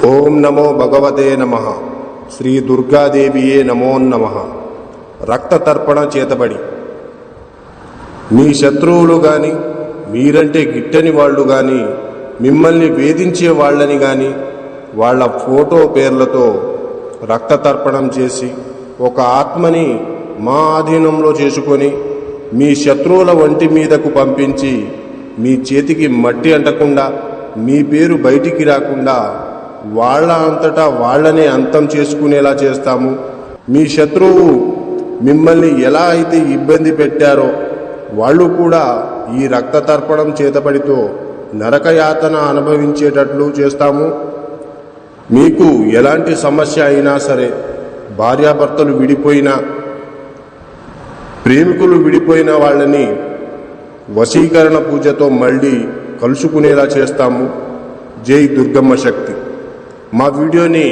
ఓం నమో భగవతే నమః. శ్రీ దుర్గాదేవియే నమో నమః. రక్త తర్పణ చేతబడి మీ శత్రువులు కానీ, మీరంటే గిట్టని వాళ్ళు కానీ, మిమ్మల్ని వేధించే వాళ్ళని కానీ వాళ్ళ ఫోటో పేర్లతో రక్త తర్పణం చేసి ఒక ఆత్మని మా ఆధీనంలో చేసుకొని మీ శత్రువుల ఒంటి మీదకు పంపించి మీ చేతికి మట్టి అంటకుండా, మీ పేరు బయటికి రాకుండా వాళ్ళ అంతటా వాళ్ళనే అంతం చేసుకునేలా చేస్తాము. మీ శత్రువు మిమ్మల్ని ఎలా అయితే ఇబ్బంది పెట్టారో వాళ్ళు కూడా ఈ రక్త తర్పణం చేతబడితో నరకయాతన అనుభవించేటట్లు చేస్తాము. మీకు ఎలాంటి సమస్య అయినా సరే, భార్యాభర్తలు విడిపోయినా, ప్రేమికులు విడిపోయిన వాళ్ళని వశీకరణ పూజతో మళ్ళీ కలుసుకునేలా చేస్తాము. జై దుర్గమ్మ శక్తి. మా వీడియోని